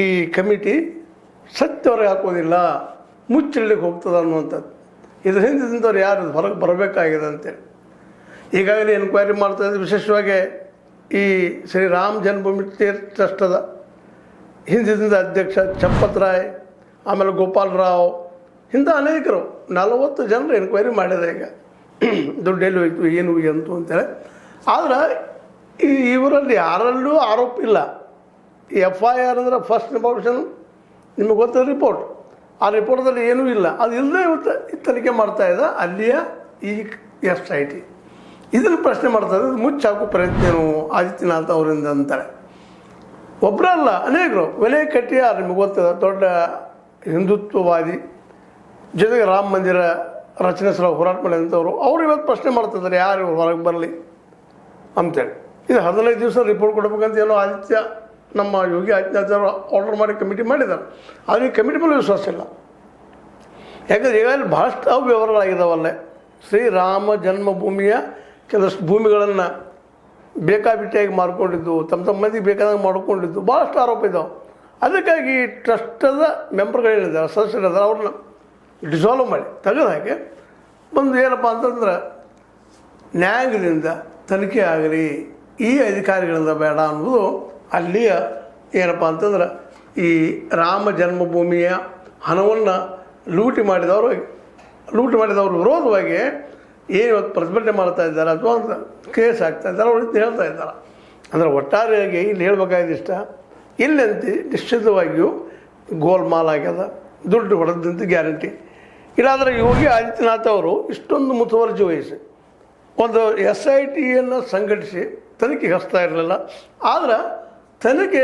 ಈ ಕಮಿಟಿ ಸತ್ಯವರೆಗೆ ಹಾಕೋದಿಲ್ಲ, ಮುಚ್ಚಿಡ್ಲಿಕ್ಕೆ ಹೋಗ್ತದೆ ಅನ್ನುವಂಥದ್ದು. ಇದ್ರ ಹಿಂದಿದ್ದವ್ರು ಯಾರು ಹೊರಗೆ ಬರಬೇಕಾಗಿದೆ ಅಂತೇಳಿ ಈಗಾಗಲೇ ಎನ್ಕ್ವೈರಿ ಮಾಡ್ತಾಯಿದ್ದು. ವಿಶೇಷವಾಗಿ ಈ ಶ್ರೀರಾಮ ಜನ್ಮಭೂಮಿ ತೀರ್ಥ ಟ್ರಸ್ಟದ ಹಿಂದಿದ್ದ ಅಧ್ಯಕ್ಷ ಚಂಪತ್ ರಾಯ್, ಆಮೇಲೆ ಗೋಪಾಲ್ ರಾವ್, ಇಂಥ ಅನೇಕರು 40 ಜನರು ಎನ್ಕ್ವೈರಿ ಮಾಡಿದೆ. ಈಗ ದುಡ್ಡು ಎಲ್ಲಿ ಹೋಯ್ತು, ಏನು ಎಂತು ಅಂತೇಳಿ. ಆದರೆ ಇವರಲ್ಲಿ ಯಾರಲ್ಲೂ ಆರೋಪ ಇಲ್ಲ. ಈ FIR ಅಂದರೆ ಫಸ್ಟ್ ಇನ್ಫಾರ್ಮೇಷನ್ ನಿಮಗೆ ಗೊತ್ತಿರೋ ರಿಪೋರ್ಟ್. ಆ ರಿಪೋರ್ಟ್ದಲ್ಲಿ ಏನೂ ಇಲ್ಲ. ಅದು ಇಲ್ಲದೆ ಇವತ್ತು ತನಿಖೆ ಮಾಡ್ತಾಯಿದ್ದ ಅಲ್ಲಿಯ ಈ SIT ಇದನ್ನು ಪ್ರಶ್ನೆ ಮಾಡ್ತಾರೆ. ಮುಚ್ಚಾಕೋ ಪ್ರಯತ್ನ ಏನು ಆದಿತ್ಯನಾಥ್ ಅವರಿಂದ ಅಂತಾರೆ. ಒಬ್ಬರಲ್ಲ, ಅನೇಕರು. ವಿನಯ್ ಕಟಿಯಾರ್ ನಿಮಗೆ ಗೊತ್ತಿದೆ, ದೊಡ್ಡ ಹಿಂದುತ್ವವಾದಿ, ಜೊತೆಗೆ ರಾಮ ಮಂದಿರ ರಚನೆ ಸಲ ಹೋರಾಟ ಮಾಡಿದಂಥವ್ರು. ಅವರು ಇವತ್ತು ಪ್ರಶ್ನೆ ಮಾಡ್ತಿದ್ದಾರೆ ಯಾರು ಹೊರಗೆ ಬರಲಿ ಅಂತೇಳಿ. ಇದು 15 ದಿವಸ ರಿಪೋರ್ಟ್ ಕೊಡಬೇಕಂತ ಏನೋ ಆದಿತ್ಯ ನಮ್ಮ ಯೋಗಿ ಆದಿತ್ಯನಾಥ್ ಆರ್ಡರ್ ಮಾಡಿ ಕಮಿಟಿ ಮಾಡಿದ್ದಾರೆ. ಆದರೆ ಈ ಕಮಿಟಿ ಮೇಲೆ ವಿಶ್ವಾಸ ಇಲ್ಲ. ಯಾಕಂದರೆ ಈಗಾಗಲೇ ಭಾಳಷ್ಟು ಅವ್ಯವಹಾರಗಳಾಗಿದ್ದಾವಲ್ಲೇ. ಶ್ರೀರಾಮ ಜನ್ಮಭೂಮಿಯ ಕೆಲವಷ್ಟು ಭೂಮಿಗಳನ್ನು ಬೇಕಾಬಿಟ್ಟಿಯಾಗಿ ಮಾರ್ಕೊಂಡಿದ್ದು, ತಮ್ಮ ಮಂದಿಗೆ ಬೇಕಾದಂಗೆ ಮಾಡ್ಕೊಂಡಿದ್ದು ಭಾಳಷ್ಟು ಆರೋಪ ಇದ್ದಾವೆ. ಅದಕ್ಕಾಗಿ ಟ್ರಸ್ಟದ ಮೆಂಬರ್ಗಳೇನಿದ್ದಾರೆ, ಸದಸ್ಯರಿದ್ದಾರೆ, ಅವ್ರನ್ನ ಡಿಸಾಲ್ವ್ ಮಾಡಿ ತೆಗೆದು ಹಾಕಿ ಬಂದು ಏನಪ್ಪ ಅಂತಂದ್ರೆ ನ್ಯಾಯಾಂಗದಿಂದ ತನಿಖೆ ಆಗಲಿ, ಈ ಅಧಿಕಾರಿಗಳಿಂದ ಬೇಡ ಅನ್ನೋದು ಅಲ್ಲಿಯ ಏನಪ್ಪ ಅಂತಂದ್ರೆ ಈ ರಾಮ ಜನ್ಮಭೂಮಿಯ ಹಣವನ್ನು ಲೂಟಿ ಮಾಡಿದವರು ವಿರೋಧವಾಗಿ ಏನು ಇವತ್ತು ಪ್ರತಿಭಟನೆ ಮಾಡ್ತಾ ಇದ್ದಾರೆ ಅಥವಾ ಅಂತ ಕೇಸ್ ಆಗ್ತಾ ಇದ್ದಾರೆ, ಅವ್ರು ಹೇಳ್ತಾ ಇದ್ದಾರೆ. ಅಂದರೆ ಒಟ್ಟಾರೆಯಾಗಿ ಇಲ್ಲಿ ಹೇಳಬೇಕಾಗಿಷ್ಟ ಇಲ್ಲಂತ ನಿಶ್ಚಿತವಾಗಿಯೂ ಗೋಲ್ಮಾಲ್ ಆಗ್ಯದ, ದುಡ್ಡು ಹೊಡೆದಂತ ಗ್ಯಾರಂಟಿ. ಇಲ್ಲಾಂದರೆ ಯೋಗಿ ಆದಿತ್ಯನಾಥ್ ಅವರು ಇಷ್ಟೊಂದು ಮುತುವರ್ಜಿ ವಹಿಸಿ ಒಂದು SITಯನ್ನು ಸಂಘಟಿಸಿ ತನಿಖೆಗೆ ಹಚ್ತಾ ಇರಲಿಲ್ಲ. ಆದ್ರೆ ತನಿಖೆ